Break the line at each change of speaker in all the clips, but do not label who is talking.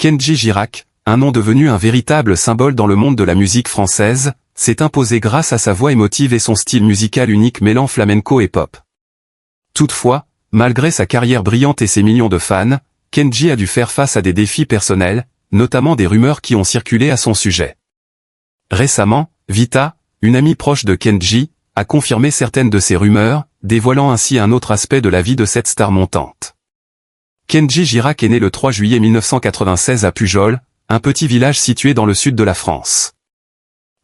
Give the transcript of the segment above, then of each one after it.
Kenji Girac, un nom devenu un véritable symbole dans le monde de la musique française, s'est imposé grâce à sa voix émotive et son style musical unique mêlant flamenco et pop. Toutefois, malgré sa carrière brillante et ses millions de fans, Kenji a dû faire face à des défis personnels, notamment des rumeurs qui ont circulé à son sujet. Récemment, Vita, une amie proche de Kenji, a confirmé certaines de ces rumeurs, dévoilant ainsi un autre aspect de la vie de cette star montante. Kenji Girac est né le 3 juillet 1996 à Pujol, un petit village situé dans le sud de la France.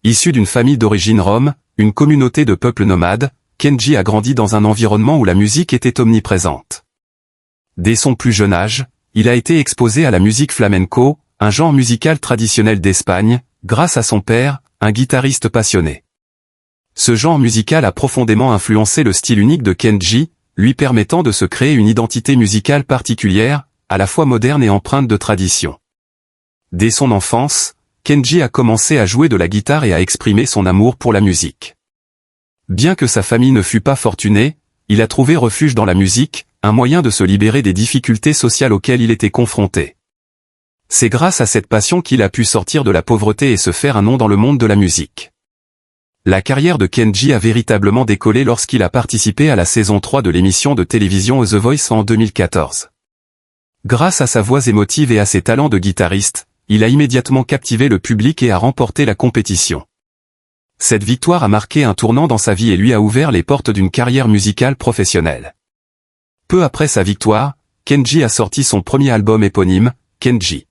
Issu d'une famille d'origine rome, une communauté de peuples nomades, Kenji a grandi dans un environnement où la musique était omniprésente. Dès son plus jeune âge, il a été exposé à la musique flamenco, un genre musical traditionnel d'Espagne, grâce à son père, un guitariste passionné. Ce genre musical a profondément influencé le style unique de Kenji, lui permettant de se créer une identité musicale particulière, à la fois moderne et empreinte de tradition. Dès son enfance, Kenji a commencé à jouer de la guitare et à exprimer son amour pour la musique. Bien que sa famille ne fût pas fortunée, il a trouvé refuge dans la musique, un moyen de se libérer des difficultés sociales auxquelles il était confronté. C'est grâce à cette passion qu'il a pu sortir de la pauvreté et se faire un nom dans le monde de la musique. La carrière de Kenji a véritablement décollé lorsqu'il a participé à la saison 3 de l'émission de télévision The Voice en 2014. Grâce à sa voix émotive et à ses talents de guitariste, il a immédiatement captivé le public et a remporté la compétition. Cette victoire a marqué un tournant dans sa vie et lui a ouvert les portes d'une carrière musicale professionnelle. Peu après sa victoire, Kenji a sorti son premier album éponyme, Kenji.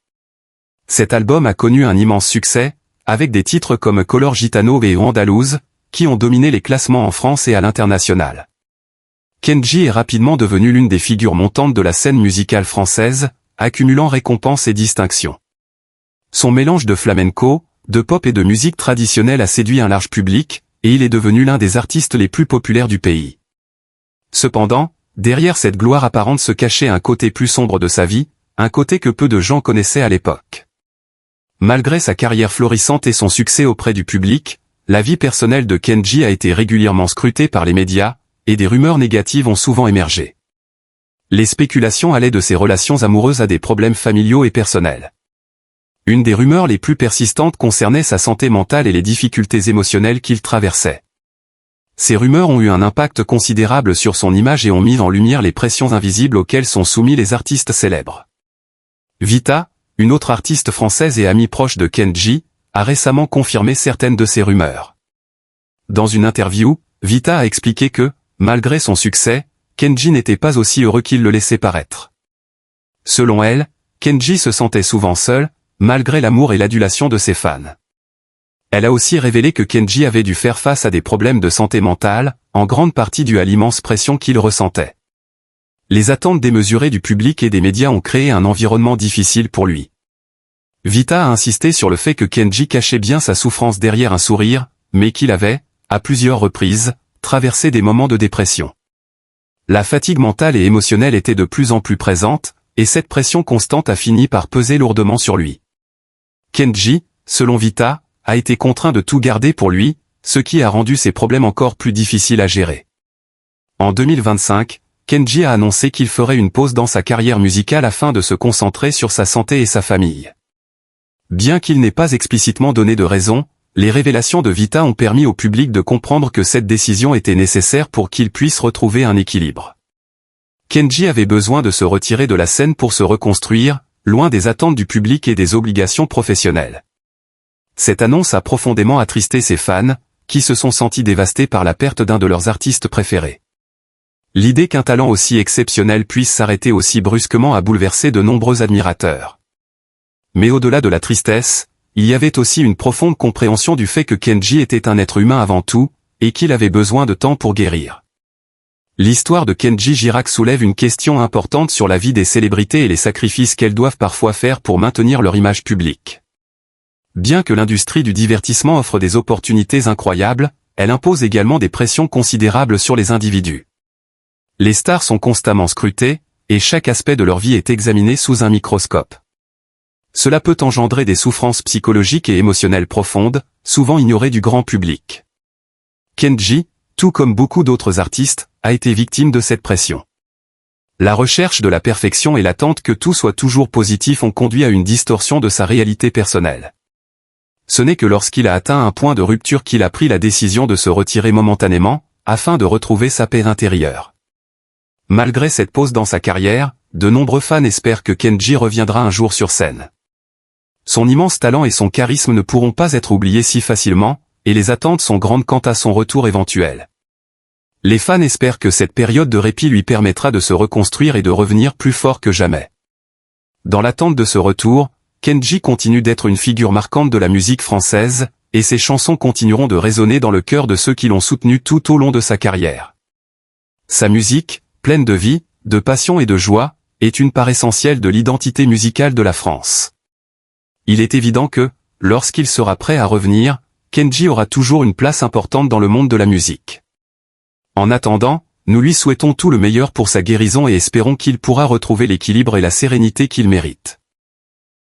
Cet album a connu un immense succès, avec des titres comme Color Gitano et Andalouse, qui ont dominé les classements en France et à l'international. Kenji est rapidement devenu l'une des figures montantes de la scène musicale française, accumulant récompenses et distinctions. Son mélange de flamenco, de pop et de musique traditionnelle a séduit un large public, et il est devenu l'un des artistes les plus populaires du pays. Cependant, derrière cette gloire apparente se cachait un côté plus sombre de sa vie, un côté que peu de gens connaissaient à l'époque. Malgré sa carrière florissante et son succès auprès du public, la vie personnelle de Kenji a été régulièrement scrutée par les médias, et des rumeurs négatives ont souvent émergé. Les spéculations allaient de ses relations amoureuses à des problèmes familiaux et personnels. Une des rumeurs les plus persistantes concernait sa santé mentale et les difficultés émotionnelles qu'il traversait. Ces rumeurs ont eu un impact considérable sur son image et ont mis en lumière les pressions invisibles auxquelles sont soumis les artistes célèbres. Vita, une autre artiste française et amie proche de Kenji, a récemment confirmé certaines de ces rumeurs. Dans une interview, Vita a expliqué que, malgré son succès, Kenji n'était pas aussi heureux qu'il le laissait paraître. Selon elle, Kenji se sentait souvent seul, malgré l'amour et l'adulation de ses fans. Elle a aussi révélé que Kenji avait dû faire face à des problèmes de santé mentale, en grande partie dû à l'immense pression qu'il ressentait. Les attentes démesurées du public et des médias ont créé un environnement difficile pour lui. Vita a insisté sur le fait que Kenji cachait bien sa souffrance derrière un sourire, mais qu'il avait, à plusieurs reprises, traversé des moments de dépression. La fatigue mentale et émotionnelle était de plus en plus présente, et cette pression constante a fini par peser lourdement sur lui. Kenji, selon Vita, a été contraint de tout garder pour lui, ce qui a rendu ses problèmes encore plus difficiles à gérer. En 2025, Kenji a annoncé qu'il ferait une pause dans sa carrière musicale afin de se concentrer sur sa santé et sa famille. Bien qu'il n'ait pas explicitement donné de raison, les révélations de Vita ont permis au public de comprendre que cette décision était nécessaire pour qu'il puisse retrouver un équilibre. Kenji avait besoin de se retirer de la scène pour se reconstruire, loin des attentes du public et des obligations professionnelles. Cette annonce a profondément attristé ses fans, qui se sont sentis dévastés par la perte d'un de leurs artistes préférés. L'idée qu'un talent aussi exceptionnel puisse s'arrêter aussi brusquement a bouleversé de nombreux admirateurs. Mais au-delà de la tristesse, il y avait aussi une profonde compréhension du fait que Kenji était un être humain avant tout, et qu'il avait besoin de temps pour guérir. L'histoire de Kenji Girac soulève une question importante sur la vie des célébrités et les sacrifices qu'elles doivent parfois faire pour maintenir leur image publique. Bien que l'industrie du divertissement offre des opportunités incroyables, elle impose également des pressions considérables sur les individus. Les stars sont constamment scrutées, et chaque aspect de leur vie est examiné sous un microscope. Cela peut engendrer des souffrances psychologiques et émotionnelles profondes, souvent ignorées du grand public. Kenji, tout comme beaucoup d'autres artistes, a été victime de cette pression. La recherche de la perfection et l'attente que tout soit toujours positif ont conduit à une distorsion de sa réalité personnelle. Ce n'est que lorsqu'il a atteint un point de rupture qu'il a pris la décision de se retirer momentanément, afin de retrouver sa paix intérieure. Malgré cette pause dans sa carrière, de nombreux fans espèrent que Kenji reviendra un jour sur scène. Son immense talent et son charisme ne pourront pas être oubliés si facilement, et les attentes sont grandes quant à son retour éventuel. Les fans espèrent que cette période de répit lui permettra de se reconstruire et de revenir plus fort que jamais. Dans l'attente de ce retour, Kenji continue d'être une figure marquante de la musique française, et ses chansons continueront de résonner dans le cœur de ceux qui l'ont soutenu tout au long de sa carrière. Sa musique, pleine de vie, de passion et de joie, est une part essentielle de l'identité musicale de la France. Il est évident que, lorsqu'il sera prêt à revenir, Kenji aura toujours une place importante dans le monde de la musique. En attendant, nous lui souhaitons tout le meilleur pour sa guérison et espérons qu'il pourra retrouver l'équilibre et la sérénité qu'il mérite.